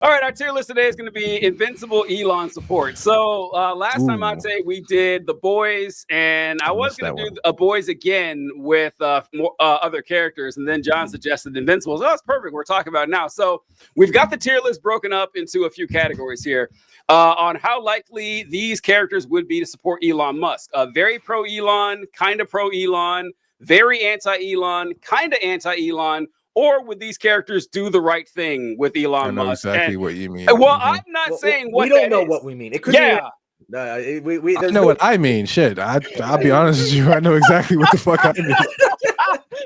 All right, our tier list today is going to be Invincible Elon support. So last time, Ate, we did The Boys, and I was going to do A Boys again with more, other characters, and then John suggested Invincible. So that's perfect. We're talking about it now. So we've got the tier list broken up into a few categories here on how likely these characters would be to support Elon Musk. Very pro-Elon, kind of pro-Elon, very anti-Elon, kind of anti-Elon, or would these characters do the right thing with Elon Musk? I know exactly what you mean. Well, I'm not saying what we don't know is. what we mean. It could be. I know what I mean. Shit, I'll be honest with you. I know exactly what the fuck I mean.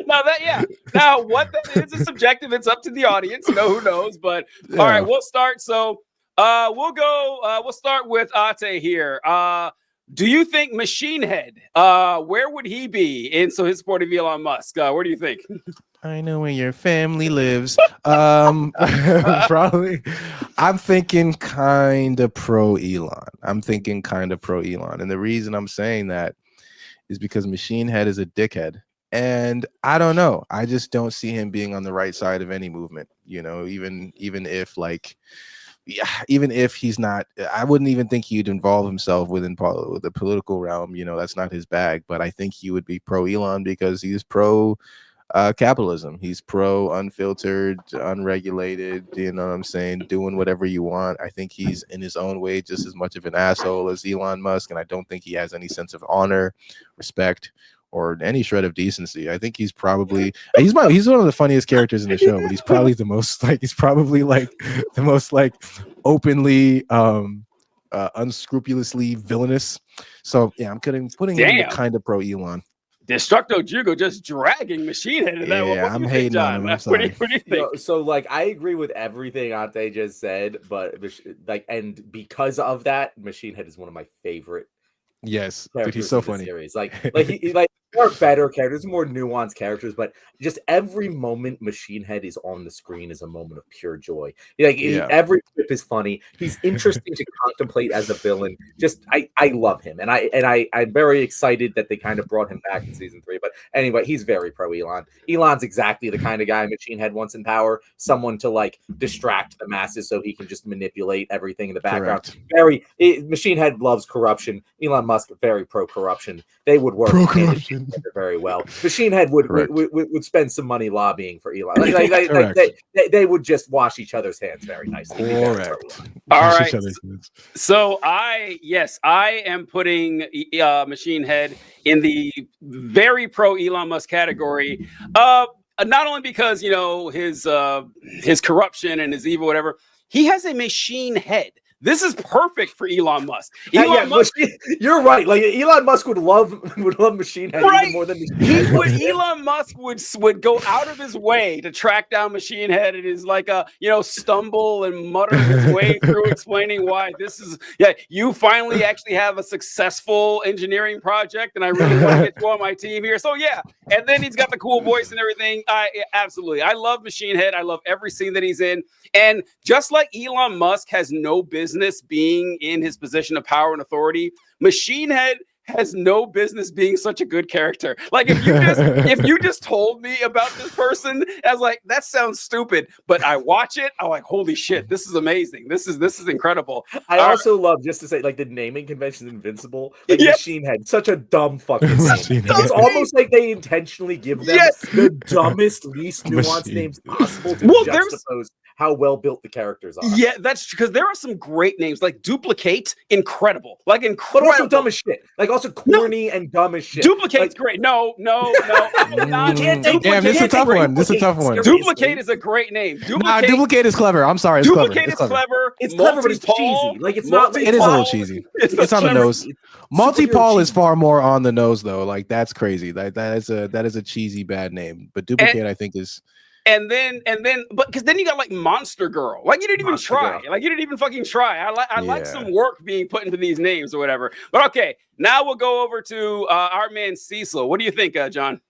Now, what that is subjective. It's up to the audience. Who knows? But all right, we'll start. So we'll start with Ate here. Do you think Machine Head, where would he be in his support of Elon Musk? Where do you think? I know where your family lives. Probably. I'm thinking kind of pro Elon. And the reason I'm saying that is because Machine Head is a dickhead. And I don't know. I just don't see him being on the right side of any movement. Even if he's not, I wouldn't even think he'd involve himself within the political realm. That's not his bag. But I think he would be pro Elon because he's pro capitalism. He's pro unfiltered, unregulated, what I'm saying, doing whatever you want. I think he's in his own way just as much of an asshole as Elon Musk, and I don't think he has any sense of honor, respect, or any shred of decency. I think he's one of the funniest characters in the show, but he's probably the most openly unscrupulously villainous. So yeah, I'm putting him kind of pro Elon. Destructo Jugo just dragging Machine Head. I'm hating on him. What do you think? So I agree with everything Ante just said, but and because of that, Machine Head is one of my favorite. Yes, dude, he's so funny. Series. There are better characters, more nuanced characters, but just every moment Machine Head is on the screen is a moment of pure joy. Every clip is funny. He's interesting to contemplate as a villain. I love him, and I'm very excited that they kind of brought him back in season 3. But anyway, he's very pro Elon. Elon's exactly the kind of guy Machine Head wants in power, someone to distract the masses so he can just manipulate everything in the background. Machine Head loves corruption. Elon Musk very pro corruption. They would work very well. Machine Head would spend some money lobbying for Elon. They would just wash each other's hands very nicely. Correct. All right. So I am putting Machine Head in the very pro Elon Musk category. Not only because his corruption and his evil, whatever. He has a machine head. This is perfect for Elon Musk. You're right. Elon Musk would love Machine Head even more than Machine Head. Elon Musk would go out of his way to track down Machine Head. It is stumble and mutter his way through explaining why this is. You finally actually have a successful engineering project, and I really want to get you on my team here. So and then he's got the cool voice and everything. Absolutely, I love Machine Head. I love every scene that he's in, and just like Elon Musk has no business being in his position of power and authority, Machine Head has no business being such a good character. If you just told me about this person, I was like, that sounds stupid. But I watch it, I'm like, holy shit, this is amazing. This is incredible. I also love, just to say, the naming convention is Invincible. Machine Head, such a dumb fucking name. It's almost like they intentionally give them the dumbest, least nuanced names possible to juxtapose how well built the characters are. Yeah, that's because there are some great names, like Duplicate, incredible. But also dumb as shit. Also corny and dumb as shit. Duplicate's great. No. Damn, this is a tough one. Duplicate is a great name. Duplicate is clever. I'm sorry. Duplicate is clever. It's clever, but it's cheesy. It's not. It is a little cheesy. It's on the nose. Multi-Paul is far more on the nose, though. That's crazy. That is a cheesy bad name. But Duplicate, I think, is. And then, but because then you got Monster Girl. You didn't even try. You didn't even fucking try. I like some work being put into these names or whatever. But okay, now we'll go over to our man Cecil. What do you think, John?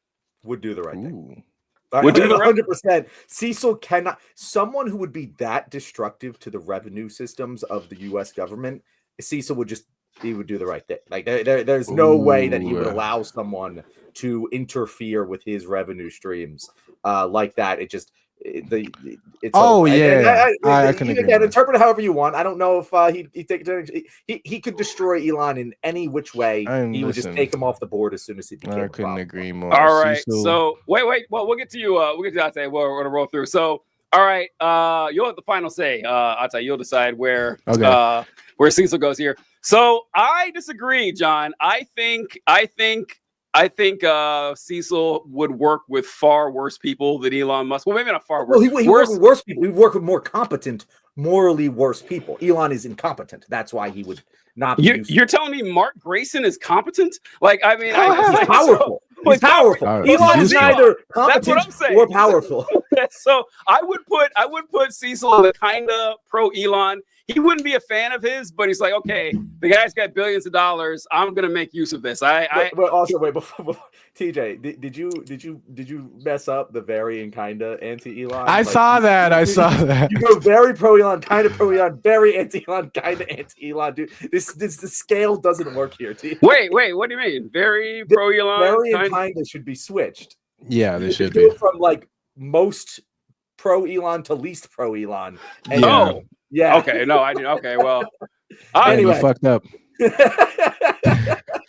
Would do the right thing. Would do 100%. Cecil cannot. Someone who would be that destructive to the revenue systems of the U.S. government, Cecil would do the right thing. There's no way that he would allow someone to interfere with his revenue streams like that. it's oh over. yeah, I you couldn't agree can more. interpret it however you want. I don't know if he could destroy Elon in any which way. He would just take him off the board as soon as he became I a couldn't problem. agree more. All right. Cecil. So wait. Well, we'll get to you. We'll get to Ate. We're gonna roll through. So all right. You'll have the final say. Ate, you'll decide where Cecil goes here. So I disagree, John. I think Cecil would work with far worse people than Elon Musk. Well, maybe not far worse. Well, he works with worse people. He work with more competent, morally worse people. Elon is incompetent. That's why he would not be useful. You're telling me Mark Grayson is competent? Like, I mean, he's powerful. He's powerful. Elon is neither competent or powerful. So I would put Cecil in the kind of pro Elon. He wouldn't be a fan of his, but he's like, okay, the guy's got billions of dollars. I'm gonna make use of this. Wait, before TJ, did you mess up the very and kinda anti-Elon? I saw that. You go very pro Elon, kind of pro Elon, very anti Elon, kind of anti Elon, dude. The scale doesn't work here. TJ. Wait, what do you mean? Very pro Elon, very and kinda should be switched. Yeah, they should be be from like most pro Elon to least pro Elon. And yeah. Okay. No, I didn't. Okay. Well. Anyway, you fucked up.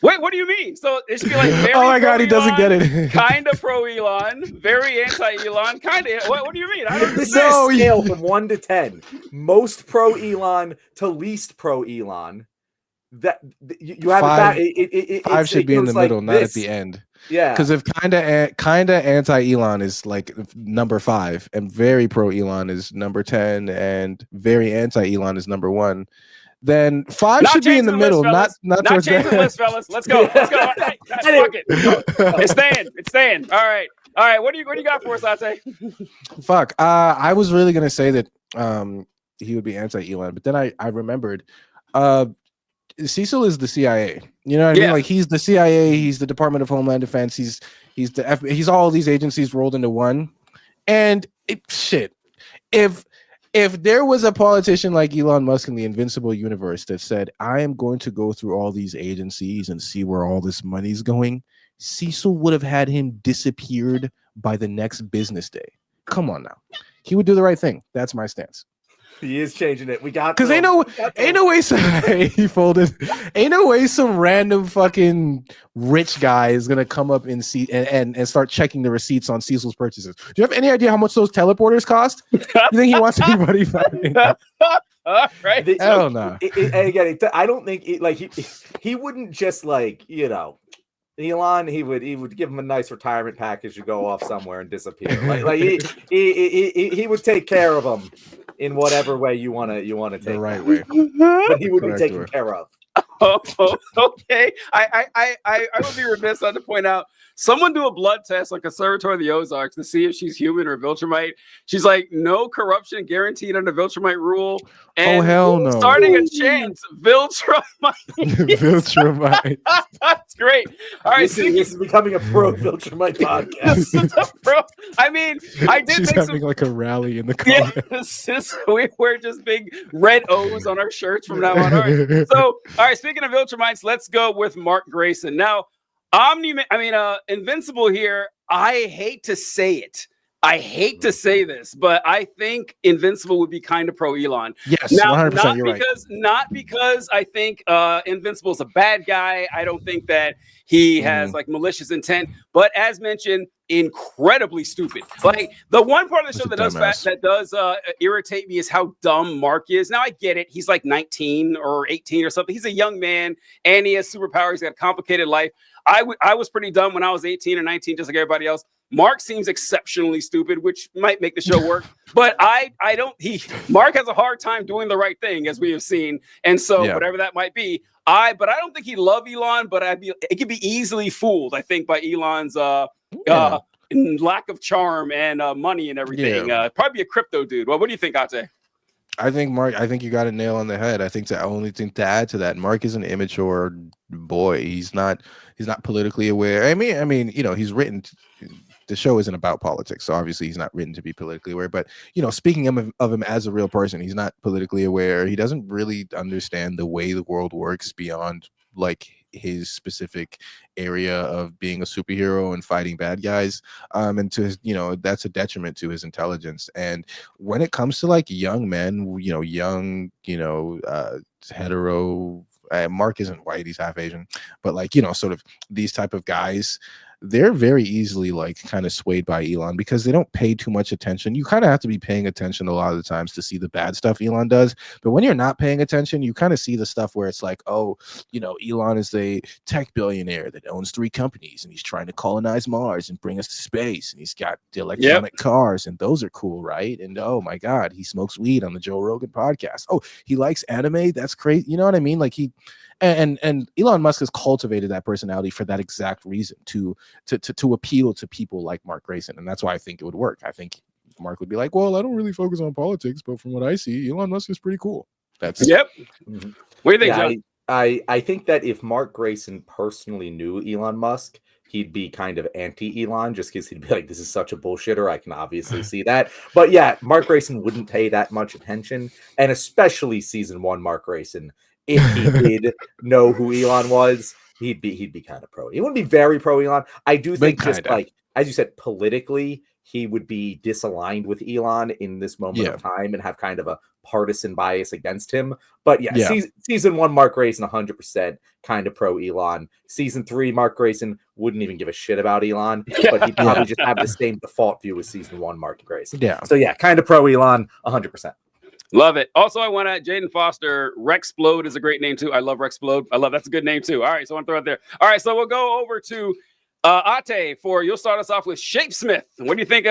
Wait, what do you mean? So it should be like very oh my god, he doesn't get it. Kind of pro Elon, very anti Elon, kind of. What do you mean? I don't This is a scale from 1 to 10. Most pro Elon to least pro Elon. That you have five, it back. Five should be in the middle, not at the end. Yeah, because if kinda anti Elon is like number 5, and very pro Elon is number 10, and very anti Elon is number 1, then 5 should be in the middle, not towards change the list, fellas. Let's go. Hey, fuck it. It's staying. All right. What do you got for us, Ate? Fuck. I was really gonna say that he would be anti Elon, but then I remembered. Cecil is the CIA. You know what I mean? Like he's the CIA, he's the Department of Homeland Defense, he's he's all these agencies rolled into one. And if there was a politician like Elon Musk in the Invincible universe that said, I am going to go through all these agencies and see where all this money's going, Cecil would have had him disappeared by the next business day. Come on now. He would do the right thing. That's my stance. He is changing it. We got because ain't no way he folded. Ain't no way some random fucking rich guy is gonna come up and see and start checking the receipts on Cecil's purchases. Do you have any idea how much those teleporters cost? You think he wants anybody finding out? Right? Hell no. Again, I don't think he wouldn't just Elon, he would give him a nice retirement package to go off somewhere and disappear. He would take care of him in whatever way you want to take the right way, but he would be taken care of. Okay. I would be remiss not to point out, someone do a blood test on Conservatory of the Ozarks to see if she's human or Viltrumite. She's like, no corruption guaranteed under Viltrumite rule. And hell no. Starting a chance, Viltrumite. Viltrumite. That's great. All right. This is becoming a pro Viltrumite podcast. I mean, I did She's having like a rally in the comments. We wear just big red O's on our shirts from now on. All right. So, all right. Speaking of Viltrumites, let's go with Mark Grayson. Now, Invincible here. I hate to say it. I hate to say this, but I think Invincible would be kind of pro Elon. Yes, now, 100%. You're right. Not because I think Invincible is a bad guy. I don't think that he has like malicious intent, but as mentioned, incredibly stupid. Like the one part of the show that does irritate me is how dumb Mark is. Now I get it. He's like 19 or 18 or something. He's a young man and he has superpowers. He's got a complicated life. I was pretty dumb when I was 18 or 19, just like everybody else. Mark seems exceptionally stupid, which might make the show work. But Mark has a hard time doing the right thing, as we have seen. And so whatever that might be, but I don't think he'd love Elon, but it could be easily fooled, I think, by Elon's lack of charm and money and everything. Probably a crypto dude. Well, what do you think, Ate? I think you got a nail on the head. I think the only thing to add to that, Mark is an immature boy. He's not politically aware. I mean, he's written. The show isn't about politics, so obviously he's not written to be politically aware. But speaking of him as a real person, he's not politically aware. He doesn't really understand the way the world works beyond like his specific area of being a superhero and fighting bad guys. And to his, that's a detriment to his intelligence. And when it comes to like young men, young, hetero, Mark isn't white, he's half Asian, but like, sort of these type of guys, they're very easily like kind of swayed by Elon because they don't pay too much attention. You kind of have to be paying attention a lot of the times to see the bad stuff Elon does. But when you're not paying attention, you kind of see the stuff where it's like, oh, Elon is a tech billionaire that owns 3 companies and he's trying to colonize Mars and bring us to space. And he's got the electronic cars and those are cool, right? And oh my God, he smokes weed on the Joe Rogan podcast. Oh, he likes anime. That's crazy. You know what I mean? Like and Elon Musk has cultivated that personality for that exact reason, to appeal to people like Mark Grayson. And that's why I think it would work. I think Mark would be like, well, I don't really focus on politics, but from what I see, Elon Musk is pretty cool. What do you think, John? I think that if Mark Grayson personally knew Elon Musk, he'd be kind of anti-Elon just because he'd be like, this is such a bullshitter. I can obviously see that. But yeah, Mark Grayson wouldn't pay that much attention. And especially season 1 Mark Grayson, if he did know who Elon was, he'd be kind of pro. He wouldn't be very pro Elon. I do think just like, as you said, politically, he would be disaligned with Elon in this moment of time and have kind of a partisan bias against him. But season 1, Mark Grayson, 100% kind of pro Elon. Season 3, Mark Grayson wouldn't even give a shit about Elon, but he'd probably just have the same default view as season 1, Mark Grayson. So kind of pro Elon, 100%. Love it. Also, I want to Jaden Foster. Rexplode is a great name too. I love Rexplode. That's a good name too. All right, so I want to throw it there. All right, so we'll go over to Ate you'll start us off with Shapesmith. What do you think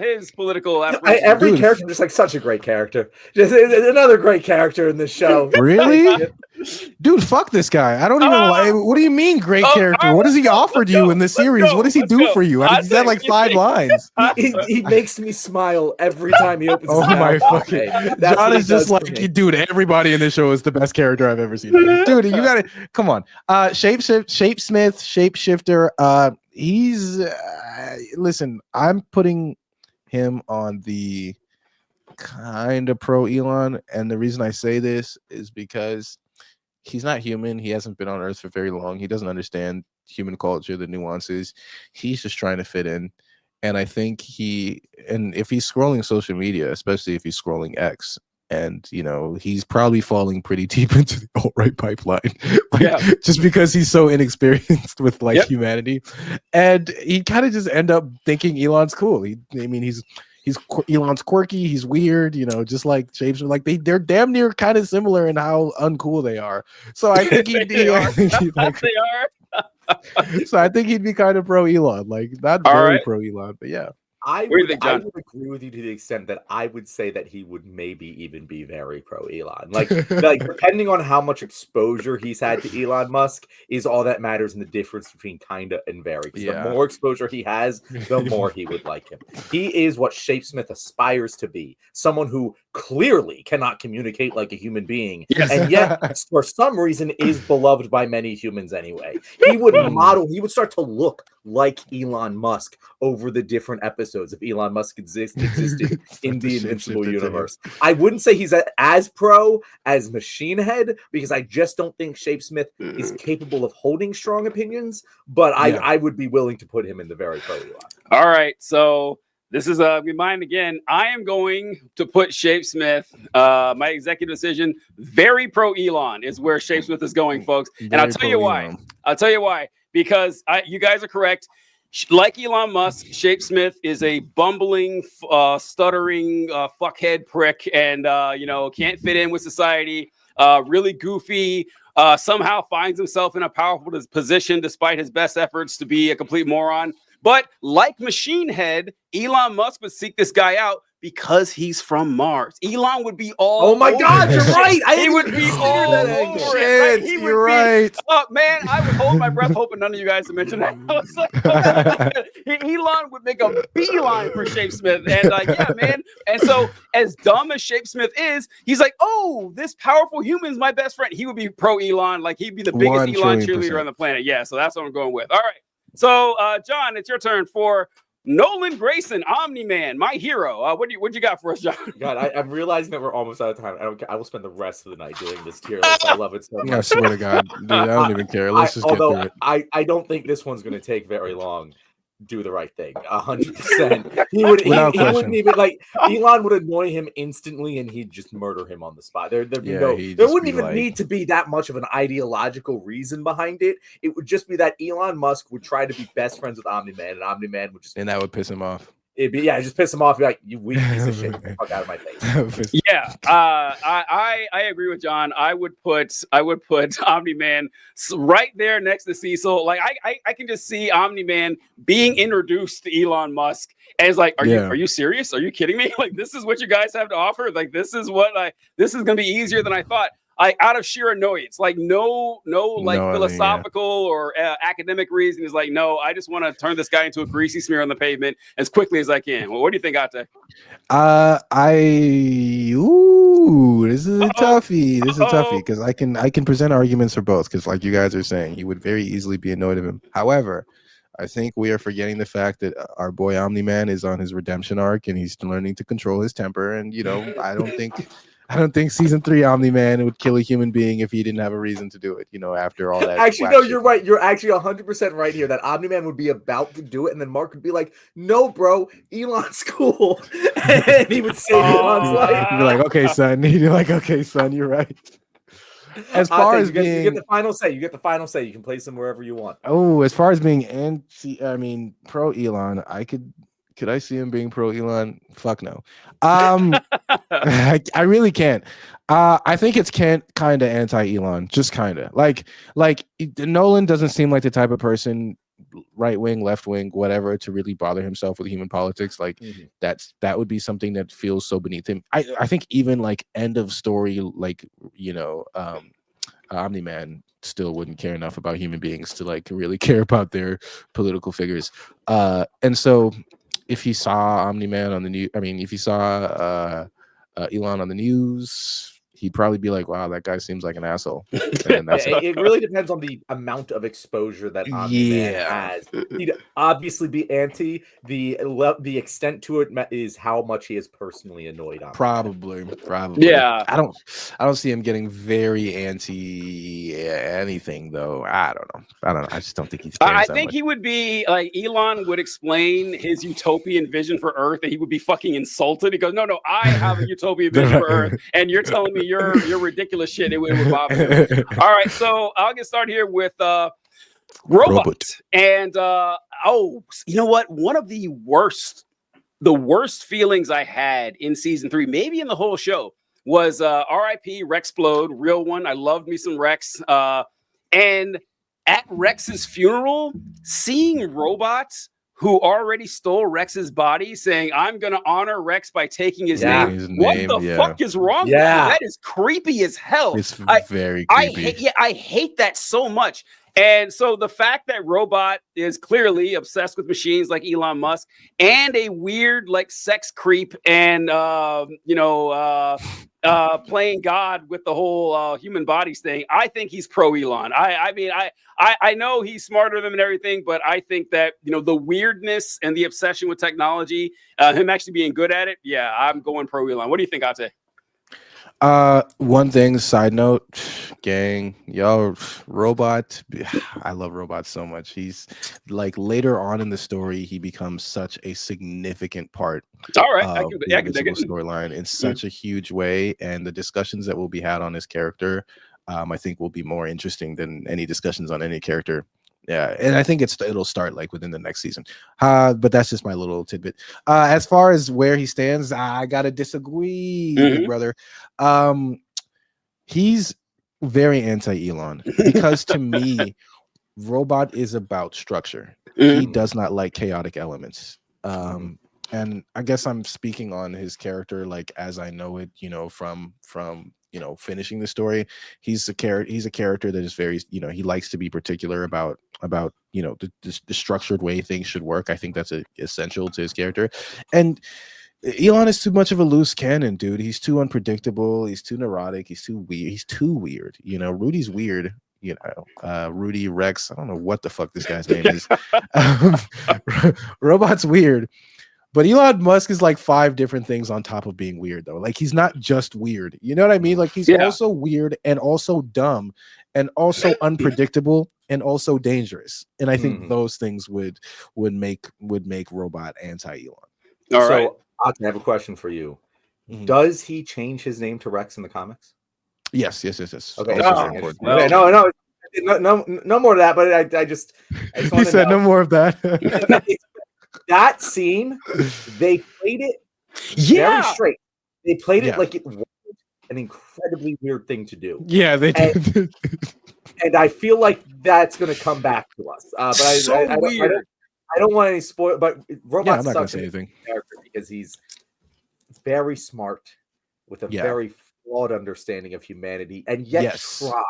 his political aspirations? Every character just like such a great character. Just another great character in this show. Really? Dude, fuck this guy. I don't even like. What do you mean, great character? Right, what has he offered you in the series? What does he do for you? He's had like 5 lines. He makes me smile every time he opens his mouth. Oh my fucking! John is just like, dude, everybody in this show is the best character I've ever seen. Dude, you gotta come on. Shapesmith, shapeshifter. He's listen. I'm putting him on the kind of pro Elon, and the reason I say this is because he's not human. He hasn't been on Earth for very long. He doesn't understand human culture, the nuances. He's just trying to fit in. And I think if he's scrolling social media, especially if he's scrolling X, and he's probably falling pretty deep into the alt-right pipeline, just because he's so inexperienced with humanity, and he kind of just end up thinking Elon's cool. He's Elon's quirky, he's weird, just like Shapes. Like they're damn near kind of similar in how uncool they are. So I think they are. So I think he'd be kind of pro Elon, like not very pro Elon, but yeah. I would agree with you to the extent that I would say that he would maybe even be very pro Elon. Like depending on how much exposure he's had to Elon Musk is all that matters in the difference between kinda and very. The more exposure he has, the more he would like him. He is what Shapesmith aspires to be. Someone who clearly cannot communicate like a human being, and yet for some reason is beloved by many humans anyway. He would start to look like Elon Musk over the different episodes if Elon Musk existed in the Invincible universe. I wouldn't say he's as pro as Machine Head because I just don't think Shapesmith is capable of holding strong opinions, but I would be willing to put him in the very pro Elon. All right, so this is mine again. I am going to put Shapesmith, my executive decision, very pro Elon is where Shapesmith is going, folks. And I'll tell you why. Because you guys are correct. Like Elon Musk, Shapesmith is a bumbling, stuttering fuckhead prick and, can't fit in with society, really goofy, somehow finds himself in a powerful position despite his best efforts to be a complete moron. But like Machine Head, Elon Musk would seek this guy out because he's from Mars. Elon would be all oh my God, you're right. He would be all over it. Right? You're right. Man, I would hold my breath hoping none of you guys would mention that. I was like, Elon would make a beeline for Shapesmith. And man. And so as dumb as Shapesmith is, he's like, oh, this powerful human is my best friend. He would be pro Elon. Like he'd be the biggest Elon cheerleader on the planet. Yeah, so that's what I'm going with. All right. So, John, it's your turn for Nolan Grayson, Omni-Man, my hero. What you got for us, John? God, I'm realizing that we're almost out of time. I will spend the rest of the night doing this tier list. I love it so much. I swear to God, dude, I don't even care. Let's just get through it. I don't think this one's going to take very long. Do the right thing, 100%. He wouldn't even Elon would annoy him instantly, and he'd just murder him on the spot. There wouldn't even need to be that much of an ideological reason behind it. It would just be that Elon Musk would try to be best friends with Omni-Man, and Omni-Man would that would piss him off. Just piss him off. Be like, you weak piece of shit, get the fuck out of my face. Yeah, I agree with John. I would put Omni-Man right there next to Cecil. Like I can just see Omni-Man being introduced to Elon Musk as like, are you serious? Are you kidding me? Like, this is what you guys have to offer. Like, this is gonna be easier than I thought. Out of sheer annoyance, like no philosophical or academic reason. Is like, no, I just want to turn this guy into a greasy smear on the pavement as quickly as I can. Well, what do you think, Ate? This is a toughie. This is a toughie because I can present arguments for both. Because like you guys are saying, he would very easily be annoyed of him. However, I think we are forgetting the fact that our boy Omni-Man is on his redemption arc and he's learning to control his temper. And I don't think season 3 Omni-Man would kill a human being if he didn't have a reason to do it, after all that. Actually, no, you're right. You're actually 100% right here that Omni-Man would be about to do it. And then Mark would be like, no, bro, Elon's cool. And he would save Elon's life. He'd be like, okay, son. He'd be like, okay, son, you're right. As far as you get the final say. You get the final say. You can place him wherever you want. Oh, as far as being pro Elon, could I see him being pro Elon? Fuck no. I really can't. I think it's kind of anti Elon, just kind of like Nolan doesn't seem like the type of person, right wing, left wing, whatever, to really bother himself with human politics. Like that would be something that feels so beneath him. I think even like end of story, like Omni-Man still wouldn't care enough about human beings to like really care about their political figures. And so if he saw Omni-Man on the news, if he saw Elon on the news, he'd probably be like, wow, that guy seems like an asshole. And that's it really depends on the amount of exposure that Omni-Man has. He'd obviously be anti. The extent to it is how much he is personally annoyed on. Probably. Yeah. I don't see him getting very anti anything though. I don't know. I just don't think he's. I think he would be like, Elon would explain his utopian vision for Earth, and he would be fucking insulted. He goes, no, I have a utopian vision for Earth, and you're telling me your ridiculous shit. It would bother him. All right, so I'll get started here with Robot. And you know what? One of the worst feelings I had in season 3, maybe in the whole show, was R.I.P. Rexplode, real one. I loved me some Rex. And at Rex's funeral, seeing robots who already stole Rex's body, saying, I'm going to honor Rex by taking his name. What the fuck is wrong with you? That is creepy as hell. It's very creepy. I hate that so much. And so the fact that Robot is clearly obsessed with machines like Elon Musk, and a weird like sex creep and playing God with the whole human bodies thing, I think he's pro Elon. I know he's smarter than him and everything, but I think that the weirdness and the obsession with technology, him actually being good at it, I'm going pro Elon. What do you think, Ate? One thing, side note, gang, y'all, Robot, I love Robot so much. He's like, later on in the story, he becomes such a significant part of the Invincible storyline in such a huge way, and the discussions that will be had on his character, I think will be more interesting than any discussions on any character. Yeah, and I think it'll start like within the next season. But that's just my little tidbit. As far as where he stands, I gotta disagree, big brother. He's very anti-Elon because to me, Robot is about structure. He does not like chaotic elements. And I guess I'm speaking on his character like as I know it, from finishing the story. He's a character that is very, he likes to be particular about the structured way things should work. I think that's essential to his character. And Elon is too much of a loose cannon, dude. He's too unpredictable. He's too neurotic. He's too weird. Rudy's weird, Rudy Rex. I don't know what the fuck this guy's name is. Robot's weird. But Elon Musk is like 5 different things on top of being weird, though. Like, he's not just weird. You know what I mean? Like, he's also weird and also dumb and also unpredictable and also dangerous. And I think those things would make Robot anti-Elon. All right. I have a question for you. Does he change his name to Rex in the comics? Yes. Okay. Well, No more of that. But I just he said no more of that. That scene, they played it very straight. They played it like it was an incredibly weird thing to do. Yeah, they did. And I feel like that's going to come back to us. But I don't want any spoil. But Robot's I'm not going to say anything. Character because he's very smart with a very flawed understanding of humanity, and yet tries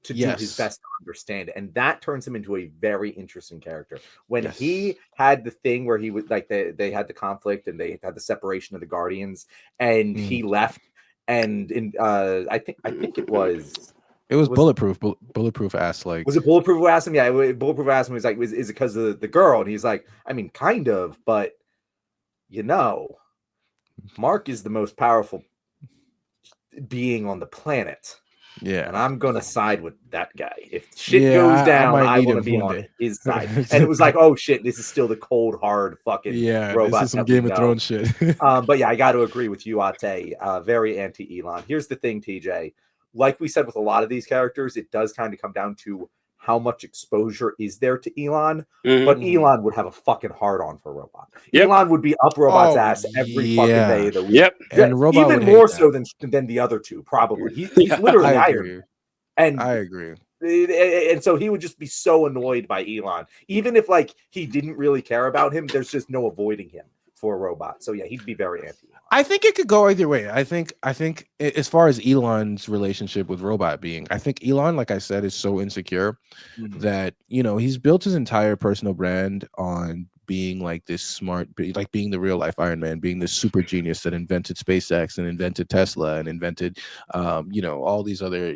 to do his best to understand it. And that turns him into a very interesting character. When he had the thing where he would like they had the conflict and they had the separation of the Guardians, and he left, and I think it was Bulletproof. Bulletproof asked, like, was it Bulletproof who asked him? Yeah, Bulletproof asked him. He's like, is it because of the girl? And he's like, I mean, kind of, but Mark is the most powerful being on the planet. Yeah, and I'm gonna side with that guy. If shit goes down, I want to be on his side. And it was like, oh shit, this is still the cold, hard fucking robot. This is some Game of Thrones shit. But yeah, I got to agree with you, Ate. Very anti-Elon. Here's the thing, TJ. Like we said with a lot of these characters, it does kind of come down to how much exposure is there to Elon. But Elon would have a fucking hard on for Robot. Elon would be up Robot's ass every fucking day of the week. And Robot even more so than the other two, probably. He's literally Iron. And I agree. And so he would just be so annoyed by Elon. Even if like he didn't really care about him, there's just no avoiding him for a Robot. So yeah, he'd be very anti. I think it could go either way. I think as far as Elon's relationship with Robot being, I think Elon, like I said, is so insecure that, he's built his entire personal brand on being like this smart, like being the real life Iron Man, being this super genius that invented SpaceX and invented Tesla and invented, all these other,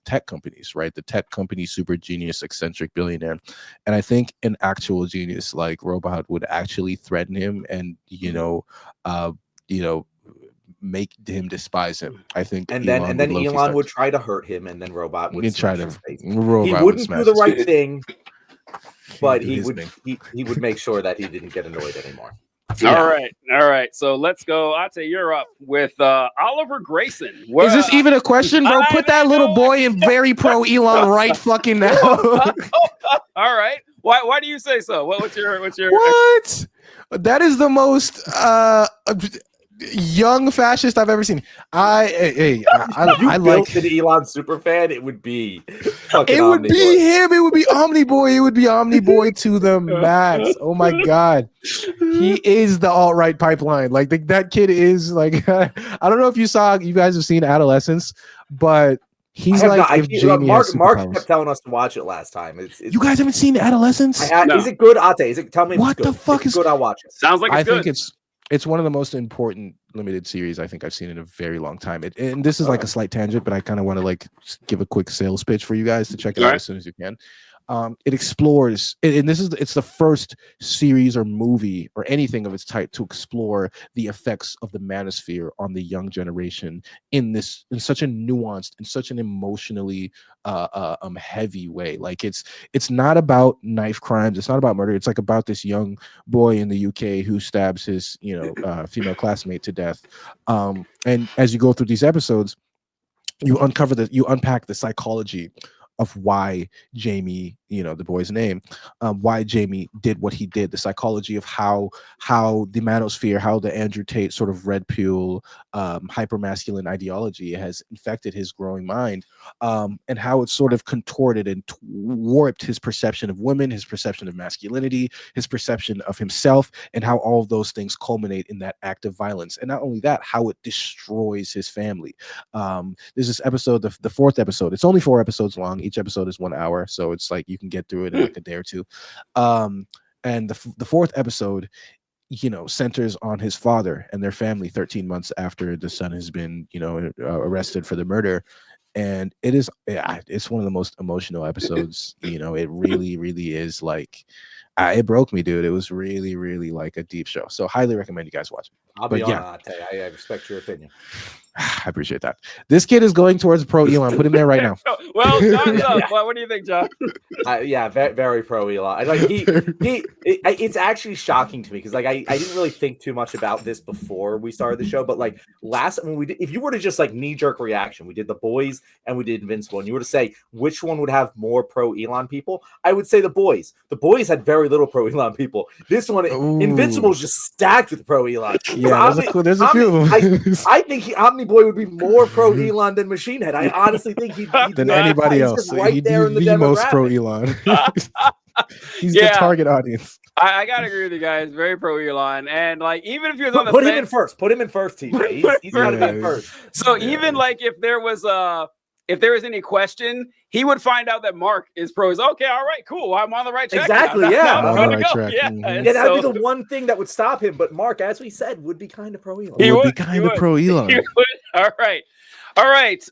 tech companies, right? The tech company, super genius, eccentric billionaire. And I think an actual genius like Robot would actually threaten him and, make him despise him. I think, and then Elon would try to hurt him, and then Robot would try to. He wouldn't do the right thing, but he would make sure that he didn't get annoyed anymore. All right. So let's go. Ate, you're up with Oliver Grayson. Is this even a question, bro? Put that little boy in very pro Elon right fucking now. All right. Why do you say so? What's your what? That is the most young fascist I've ever seen. I like an Elon super fan. It would be him. It would be Omniboy. It would be Omniboy to the max. Oh my god, he is the alt-right pipeline. Like that kid is like. I don't know if you guys have seen Adolescence, but he's like Mark kept telling us to watch it last time. You guys haven't seen Adolescence? No. Is it good, Ate? Tell me what the fuck is good. I'll watch it. Sounds like it's good. It's one of the most important limited series I think I've seen in a very long time. And this is like a slight tangent, but I kind of want to like give a quick sales pitch for you guys to check it out as soon as you can. It explores, and it's the first series or movie or anything of its type to explore the effects of the manosphere on the young generation in such a nuanced and such an emotionally heavy way. Like it's not about knife crimes, it's not about murder. It's like about this young boy in the UK who stabs his female classmate to death. And as you go through these episodes, you unpack the psychology of why Jamie, the boy's name, why Jamie did what he did, the psychology of how the manosphere, how the Andrew Tate sort of red pill, hypermasculine ideology has infected his growing mind, and how it's sort of contorted and warped his perception of women, his perception of masculinity, his perception of himself, and how all of those things culminate in that act of violence. And not only that, how it destroys his family. There's this episode, the fourth episode. It's only 4 episodes long. Each episode is 1 hour, so it's like you can get through it in like a day or two. And the fourth episode, centers on his father and their family 13 months after the son has been, arrested for the murder. And it's one of the most emotional episodes. It really, really is like, it broke me, dude. It was really, really like a deep show. So highly recommend you guys watch it. I'll be honest, I respect your opinion. I appreciate that. This kid is going towards pro Elon. Put him there right now. Well, John's up. Well, what do you think, Jon? Very, very pro Elon. Like it's actually shocking to me because like I didn't really think too much about this before we started the show, but like if you were to just like knee jerk reaction, we did The Boys and we did Invincible, and you were to say which one would have more pro Elon people, I would say The Boys. The Boys had very little pro Elon people. This one, Invincible, is just stacked with pro Elon. Yeah, there's a few of them. I think Omniboy would be more pro Elon than Machine Head. I honestly think he'd than anybody else. Right he'd there be in the most pro Elon. He's the target audience. I gotta agree with you guys. Very pro Elon, and like even if he was on the put him in first, TJ. He's gotta be in first. So even like if there was any question, he would find out that Mark is pro. He's okay, all right, cool. I'm on the right track. Exactly, now. yeah. I'm on the right track. Yeah, that'd be the one thing that would stop him. But Mark, as we said, would be kind of pro Elon. He would be kind of pro Elon. All right.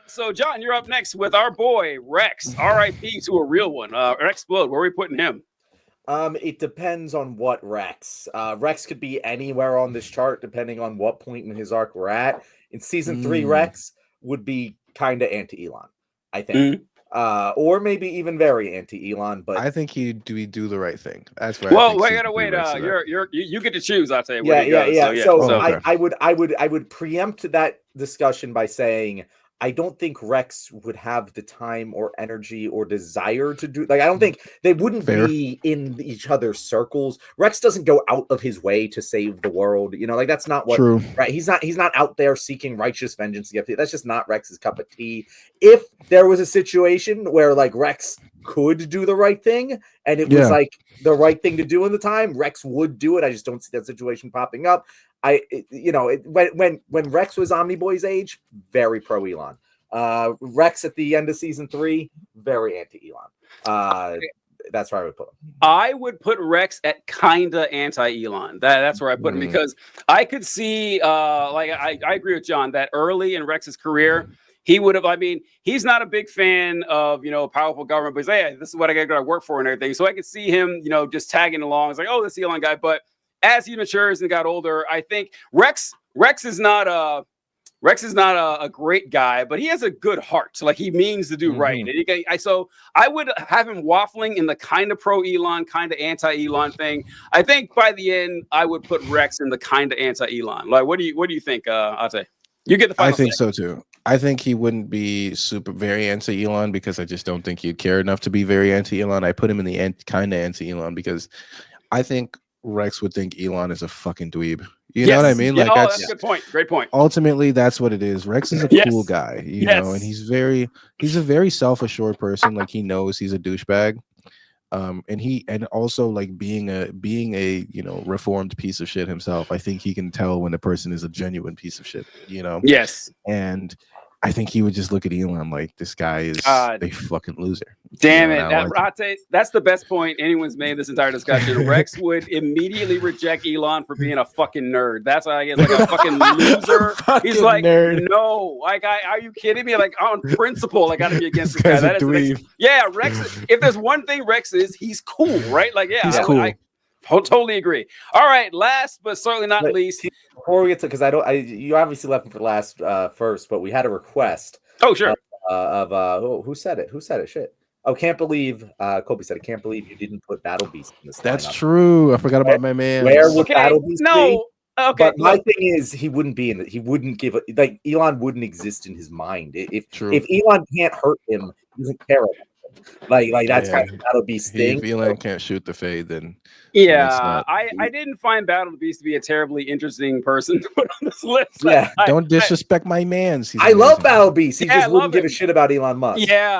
So Jon, you're up next with our boy Rex. R.I.P. to a real one. Explode. Where are we putting him? It depends on what Rex. Rex could be anywhere on this chart, depending on what point in his arc we're at. In season 3, Rex would be kind of anti-Elon, I think. Or maybe even very anti-Elon, but I think he'd do the right thing. That's right. Well, we gotta wait. You get to choose. I'll tell you. I would preempt that discussion by saying I don't think Rex would have the time or energy or desire to do. Like, I don't think they wouldn't be in each other's circles. Rex doesn't go out of his way to save the world. Like that's not what. True. Right? He's not out there seeking righteous vengeance. That's just not Rex's cup of tea. If there was a situation where like Rex could do the right thing and it was like the right thing to do in the time, Rex would do it. I just don't see that situation popping up. When Rex was Omniboy's age, very pro Elon. Rex at the end of season 3, very anti Elon. That's where I would put him. I would put Rex at kinda anti Elon. That's where I put him because I could see I agree with Jon that early in Rex's career. He would have. I mean, he's not a big fan of powerful government, but he's like, hey, this is what I got to work for and everything. So I could see him, just tagging along. It's like, oh, this Elon guy. But as he matures and got older, I think Rex is not a great guy, but he has a good heart. So like he means to do right. And so I would have him waffling in the kind of pro Elon, kind of anti Elon thing. I think by the end, I would put Rex in the kind of anti Elon. Like, what do you think, Ate? You get the final. I think so too. I think he wouldn't be very anti-Elon because I just don't think he'd care enough to be very anti-Elon. I put him in the kind of anti-Elon because I think Rex would think Elon is a fucking dweeb. You know what I mean? Like that's a good point. Great point. Ultimately, that's what it is. Rex is a cool guy, you know, and he's a very self-assured person. Like he knows he's a douchebag. And also like being a reformed piece of shit himself, I think he can tell when a person is a genuine piece of shit, Yes. And I think he would just look at Elon like this guy is a fucking loser. Damn it. That's the best point anyone's made this entire discussion. Rex would immediately reject Elon for being a fucking nerd. That's why I get like a fucking loser. He's like, nerd. No, like, are you kidding me? Like on principle, I gotta be against this guy. That is Rex. If there's one thing Rex is, he's cool, right? Like, he's cool. I totally agree. All right, last but certainly not least, before we get to, because you obviously left him for last first, but we had a request. Oh sure. Who said it? Shit. Oh, can't believe Kobe said it. Can't believe you didn't put Battle Beast in this. That's true. I forgot about my man. Where would Battle Beast be? Okay. But my thing is, he wouldn't be in it. He wouldn't give it. Like Elon wouldn't exist in his mind. If Elon can't hurt him, he doesn't care about him. Like that's kind of Battle Beast thing. If Elon can't shoot the fade, then I didn't find Battle Beast to be a terribly interesting person to put on this list. Yeah, don't disrespect my man. I love Battle Beast. He just wouldn't give a shit about Elon Musk. Yeah,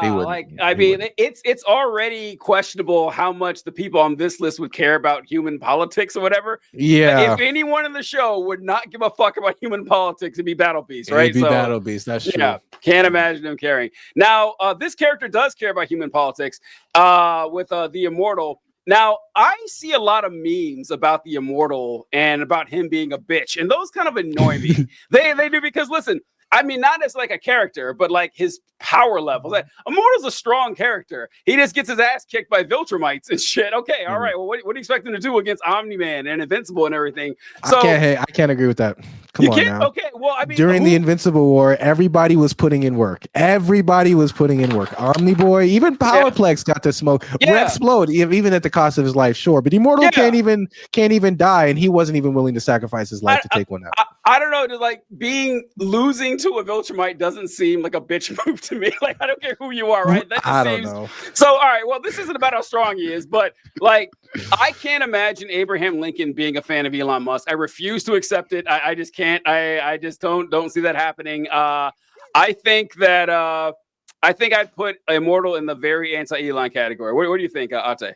I mean, it's already questionable how much the people on this list would care about human politics or whatever. Yeah, if anyone in the show would not give a fuck about human politics, it'd be Battle Beast, right? It'd be Battle Beast. That's true. Yeah, can't imagine him caring. Now, this character does care about human politics with the Immortal. Now, I see a lot of memes about the Immortal and about him being a bitch, and those kind of annoy me. They do, because listen, I mean, not as like a character, but like his power levels. Like, Immortal's a strong character. He just gets his ass kicked by Viltrumites and shit. Okay, all right. Well, what do you expect him to do against Omni-Man and Invincible and everything? So I can't agree with that. Come on now. Okay, well, I mean, during the Invincible War, everybody was putting in work. Everybody was putting in work. Omniboy, even Powerplex got to smoke. Explode, even at the cost of his life. Sure, but Immortal can't even die, and he wasn't even willing to sacrifice his life to take one out. I don't know. Like losing to a Viltrumite doesn't seem like a bitch move to me. Like, I don't care who you are, right? That just I don't know. So, all right. Well, this isn't about how strong he is, but like, I can't imagine Abraham Lincoln being a fan of Elon Musk. I refuse to accept it. I just can't. I just don't see that happening. I think that I think I'd put Immortal in the very anti-Elon category. What do you think, Ate?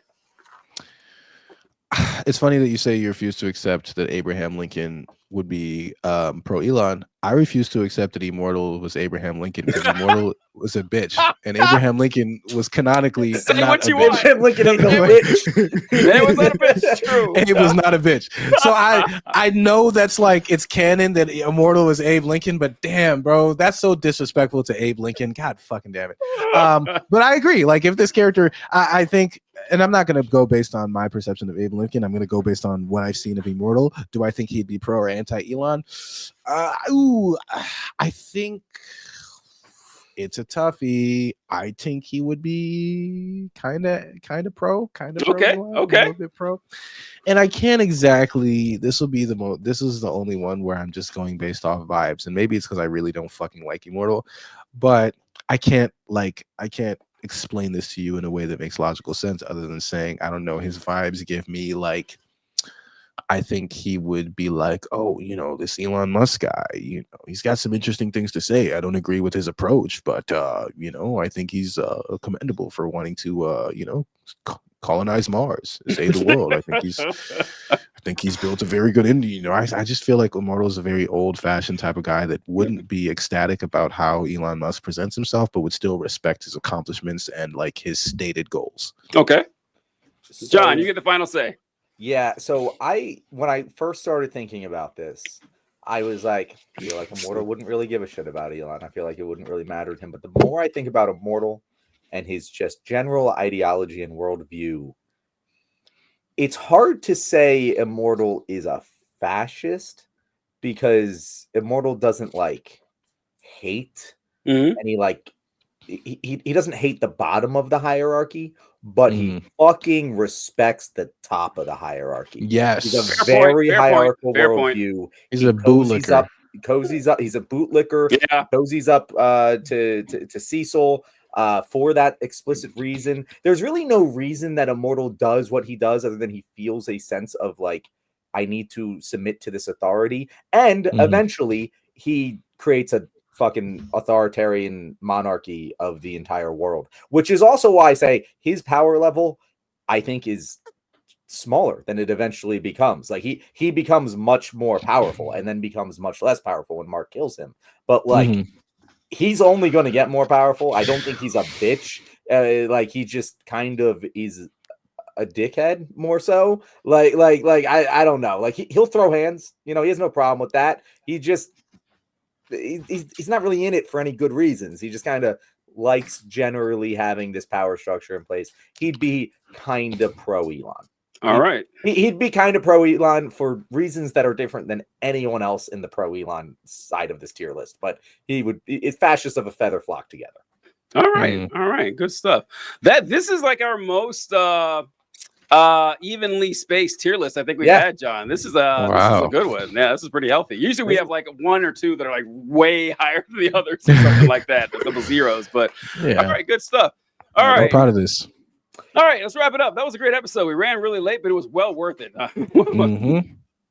It's funny that you say you refuse to accept that Abraham Lincoln would be pro Elon. I refuse to accept that Immortal was Abraham Lincoln because Immortal was a bitch, and Abraham Lincoln was canonically not a bitch. Abraham Lincoln ain't no bitch. It was not a bitch. True. It was not a bitch. So I know that's like it's canon that Immortal was Abe Lincoln, but damn, bro, that's so disrespectful to Abe Lincoln. God fucking damn it. But I agree. Like if this character, I think. And I'm not going to go based on my perception of Abe Lincoln. I'm going to go based on what I've seen of Immortal. Do I think he'd be pro or anti-Elon? I think it's a toughie. I think he would be kind of pro, okay, Elon, a little bit pro. And I can't exactly. This is the only one where I'm just going based off vibes, and maybe it's because I really don't fucking like Immortal, but I can't explain this to you in a way that makes logical sense other than saying, I don't know, his vibes give me like, I think he would be like, oh, this Elon Musk guy, he's got some interesting things to say. I don't agree with his approach, but, I think he's commendable for wanting to, colonize Mars, save the world. I think he's built a very good Indian. I just feel like Immortal is a very old-fashioned type of guy that wouldn't be ecstatic about how Elon Musk presents himself, but would still respect his accomplishments and like his stated goals. Okay, John, you get the final say. Yeah. So when I first started thinking about this, I was like, I feel like Immortal wouldn't really give a shit about Elon. I feel like it wouldn't really matter to him. But the more I think about Immortal and his just general ideology and worldview, it's hard to say Immortal is a fascist because Immortal doesn't like hate, and he doesn't hate the bottom of the hierarchy, but he fucking respects the top of the hierarchy. Yes, he's a very hierarchical worldview. He's a bootlicker. Cozies up. He's a bootlicker. Yeah, cozies up to Cecil. For that explicit reason. There's really no reason that Immortal does what he does other than he feels a sense of like, I need to submit to this authority. And eventually he creates a fucking authoritarian monarchy of the entire world, which is also why I say his power level, I think, is smaller than it eventually becomes. Like he becomes much more powerful and then becomes much less powerful when Mark kills him. But like, he's only going to get more powerful. I don't think he's a bitch. Like he just kind of is a dickhead more so. Like I don't know. Like he'll throw hands. He has no problem with that. He's not really in it for any good reasons. He just kind of likes generally having this power structure in place. He'd be kind of pro Elon. All right. He'd be kind of pro Elon for reasons that are different than anyone else in the pro Elon side of this tier list. But it's fascists of a feather flock together. All right. All right. Good stuff. This is like our most evenly spaced tier list I think we've had, John. This is a good one. Yeah, this is pretty healthy. Usually we have like one or two that are like way higher than the others or something like that. A couple zeros. But all right, good stuff. All right. I'm proud of this. All right, let's wrap it up. That was a great episode. We ran really late, but it was well worth it.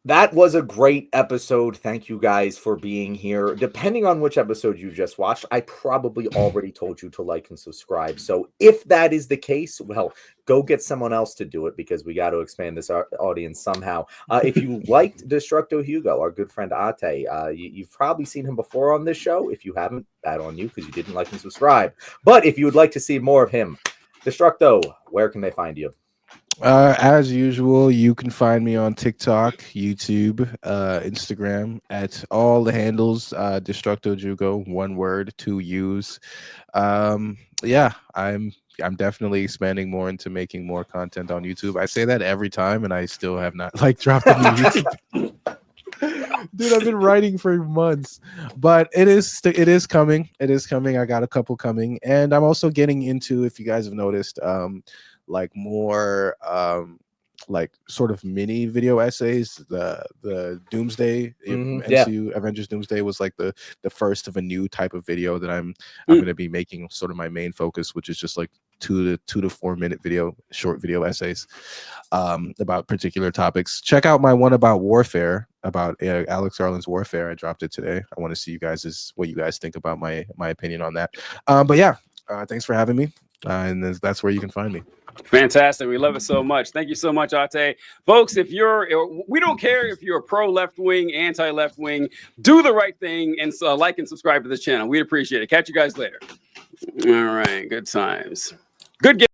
That was a great episode. Thank you guys for being here. Depending on which episode you just watched, I probably already told you to like and subscribe. So if that is the case, well, go get someone else to do it because we got to expand this audience somehow. If you liked Destructo Hugo, our good friend Ate, you've probably seen him before on this show. If you haven't, bad on you because you didn't like and subscribe. But if you would like to see more of him, Destructo, where can they find you? As usual, you can find me on TikTok, YouTube, Instagram at all the handles. Destructo Jugo, one word, 2 U's. Yeah, I'm definitely expanding more into making more content on YouTube. I say that every time, and I still have not like dropped a new YouTube. Dude, I've been writing for months, but it is coming. It is coming. I got a couple coming, and I'm also getting into, if you guys have noticed, like more like sort of mini video essays. The Doomsday MCU Avengers Doomsday was like the first of a new type of video that I'm going to be making sort of my main focus, which is just like 2 to 4 minute short video essays about particular topics. Check out my one about warfare, about Alex Garland's Warfare. I dropped it today. I want to see what you guys think about my opinion on that. But yeah, thanks for having me, and that's where you can find me. Fantastic. We love it so much. Thank you so much, Ate. Folks, we don't care if you're pro left wing, anti left wing, do the right thing and like and subscribe to this channel. We appreciate it. Catch you guys later. All right. Good times. Good game.